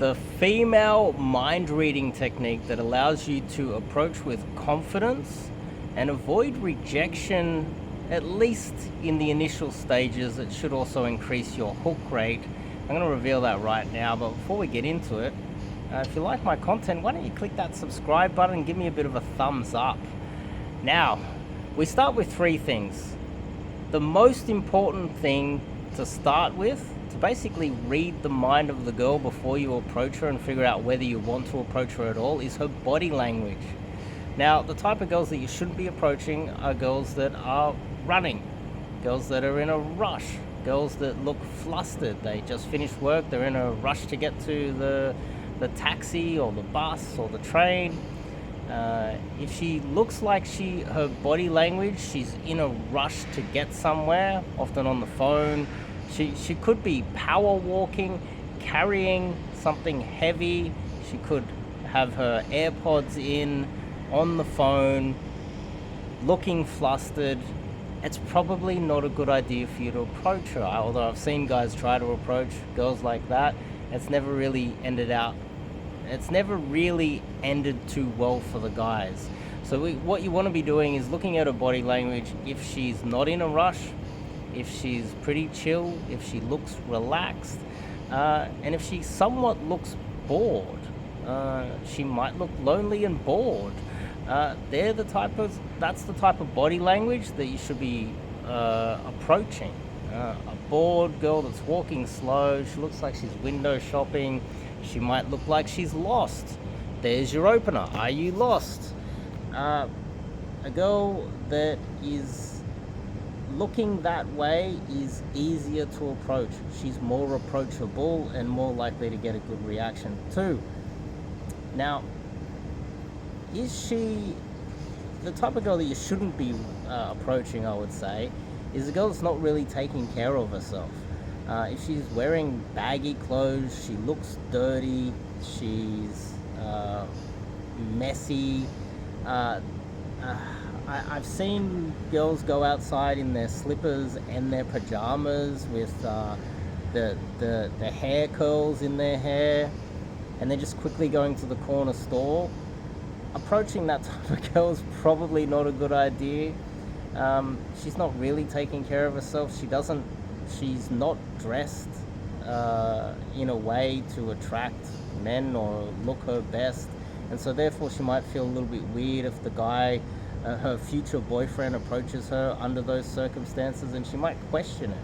The female mind reading technique that allows you to approach with confidence and avoid rejection, at least in the initial stages. It should also increase your hook rate. I'm going to reveal that right now, but before we get into it, if you like my content, why don't you click that subscribe button and give me a bit of a thumbs up. Now, we start with three things. The most important thing to start with, to basically read the mind of the girl before you approach her and figure out whether you want to approach her at all, is her body language. Now, the type of girls that you shouldn't be approaching are girls that are running, girls that are in a rush, girls that look flustered. They just finished work, they're in a rush to get to the taxi or the bus or the train. If she looks like her body language, she's in a rush to get somewhere, often on the phone. She could be power walking, carrying something heavy. She could have her AirPods in, on the phone, looking flustered. It's probably not a good idea for you to approach her. Although I've seen guys try to approach girls like that, it's never really ended too well for the guys. So what you want to be doing is looking at her body language. If she's not in a rush, if she's pretty chill, if she looks relaxed, and if she somewhat looks bored, she might look lonely and bored. That's the type of body language that you should be approaching. A bored girl that's walking slow, she looks like she's window shopping, she might look like she's lost. There's your opener. Are you lost? A girl that is looking that way is easier to approach. She's more approachable and more likely to get a good reaction too. Now, is she the type of girl that you shouldn't be approaching? I would say is a girl that's not really taking care of herself. If she's wearing baggy clothes, she looks dirty, she's messy. I've seen girls go outside in their slippers and their pajamas with the hair curls in their hair, and they're just quickly going to the corner store. Approaching that type of girl is probably not a good idea. She's not really taking care of herself. She's not dressed in a way to attract men or look her best, and so therefore she might feel a little bit weird if the guy, her future boyfriend, approaches her under those circumstances, and she might question it.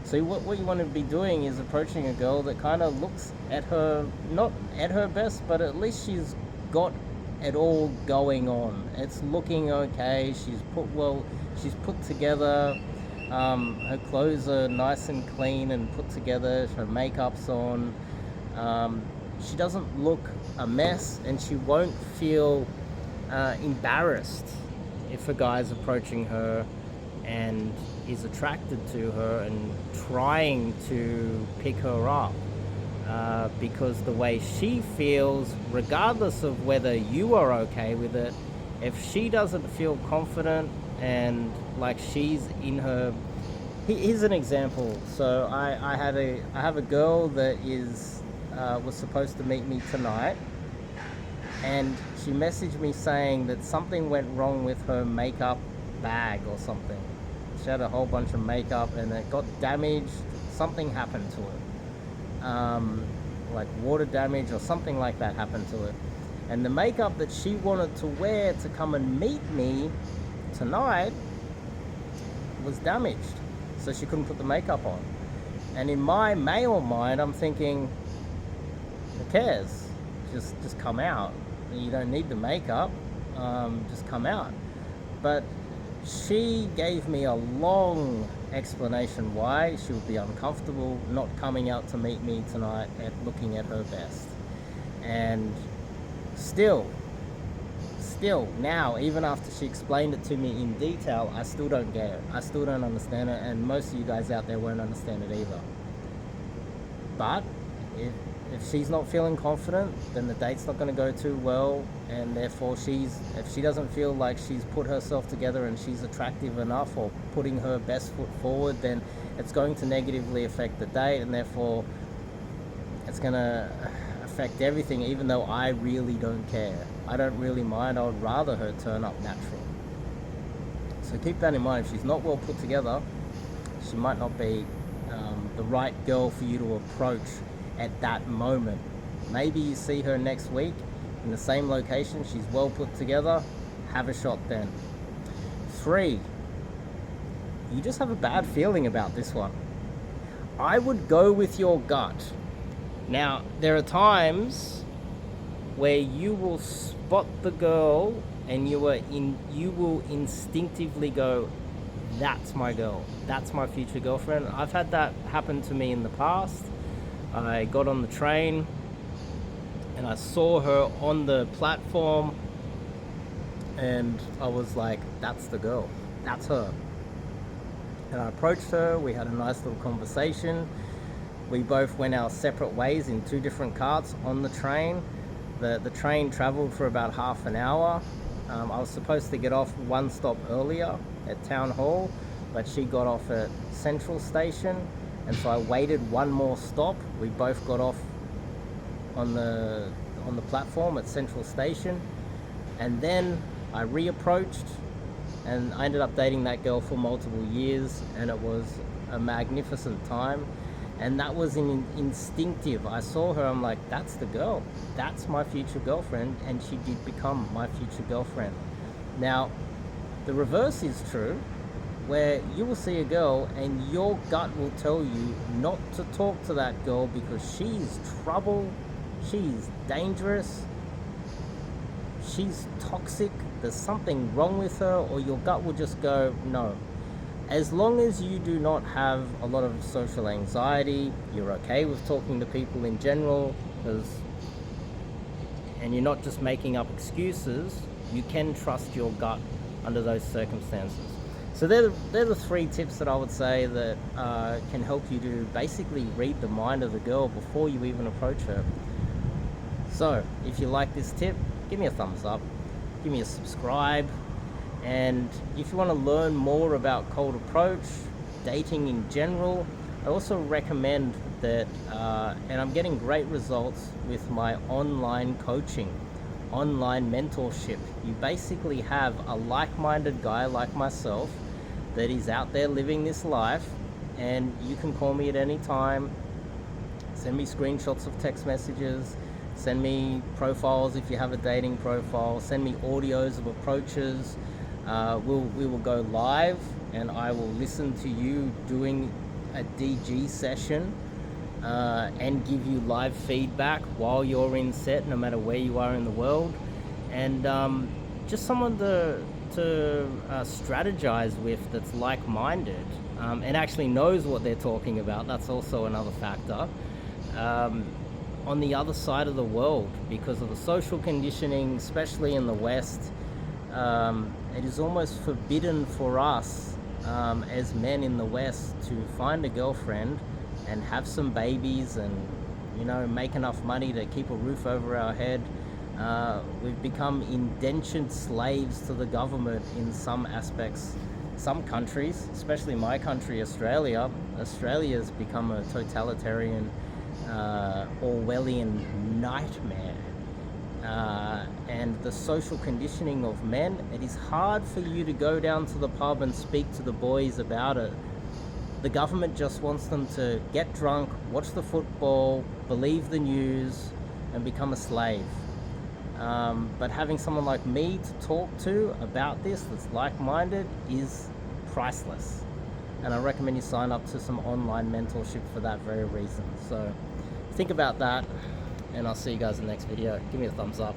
So what you want to be doing is approaching a girl that kind of looks at her, not at her best, but at least she's got it all going on. It's looking okay. She's put together. Her clothes are nice and clean and put together. Her makeup's on. She doesn't look a mess, and she won't feel embarrassed if a guy's approaching her and is attracted to her and trying to pick her up, because the way she feels, regardless of whether you are okay with it, if she doesn't feel confident and like she's in her... Here's an example. So I have a girl that was supposed to meet me tonight, and she messaged me saying that something went wrong with her makeup bag or something. She had a whole bunch of makeup and it got damaged. Something happened to it, like water damage or something like that happened to it. And the makeup that she wanted to wear to come and meet me tonight was damaged, so she couldn't put the makeup on. And in my male mind, I'm thinking, who cares? Just come out. You don't need the makeup. Just come out. But she gave me a long explanation why she would be uncomfortable not coming out to meet me tonight at looking at her best. And still now, even after she explained it to me in detail, I still don't get it. I still don't understand it, and most of you guys out there won't understand it either. But if she's not feeling confident, then the date's not going to go too well, and therefore if she doesn't feel like she's put herself together and she's attractive enough or putting her best foot forward, then it's going to negatively affect the date, and therefore it's going to affect everything, even though I really don't care. I don't really mind. I would rather her turn up natural. So keep that in mind. If she's not well put together, she might not be the right girl for you to approach at that moment. Maybe you see her next week in the same location, she's well put together, have a shot then. 3, you just have a bad feeling about this one. I would go with your gut. Now, there are times where you will spot the girl and you will instinctively go, that's my girl, that's my future girlfriend. I've had that happen to me in the past. I got on the train and I saw her on the platform and I was like, that's the girl, that's her. And I approached her, we had a nice little conversation. We both went our separate ways in 2 different carts on the train. The train traveled for about half an hour. I was supposed to get off 1 stop earlier at Town Hall, but she got off at Central Station, and so I waited 1 more stop. We both got off on the platform at Central Station, and then I reapproached, and I ended up dating that girl for multiple years, and it was a magnificent time. And that was instinctive. I saw her, I'm like, that's the girl, that's my future girlfriend, and she did become my future girlfriend. Now, the reverse is true, where you will see a girl and your gut will tell you not to talk to that girl because she's trouble, she's dangerous, she's toxic, there's something wrong with her, or your gut will just go, no. As long as you do not have a lot of social anxiety, you're okay with talking to people in general, and you're not just making up excuses, you can trust your gut under those circumstances. So they're the 3 tips that I would say that can help you to basically read the mind of the girl before you even approach her. So if you like this tip, give me a thumbs up, give me a subscribe. And if you want to learn more about cold approach, dating in general, I also recommend that, and I'm getting great results with my online coaching, online mentorship. You basically have a like-minded guy like myself that is out there living this life, and you can call me at any time, send me screenshots of text messages, send me profiles if you have a dating profile, send me audios of approaches. We will go live and I will listen to you doing a DG session and give you live feedback while you're in set, no matter where you are in the world. And just someone to strategize with that's like-minded and actually knows what they're talking about. That's also another factor. On the other side of the world, because of the social conditioning, especially in the West, it is almost forbidden for us as men in the West to find a girlfriend and have some babies and, you know, make enough money to keep a roof over our head. We've become indentured slaves to the government in some aspects. Some countries, especially my country, Australia, has become a totalitarian, Orwellian nightmare. And the social conditioning of men, it is hard for you to go down to the pub and speak to the boys about it. The government just wants them to get drunk, watch the football, believe the news, and become a slave. But having someone like me to talk to about this that's like-minded is priceless. And I recommend you sign up to some online mentorship for that very reason. So think about that, and I'll see you guys in the next video. Give me a thumbs up.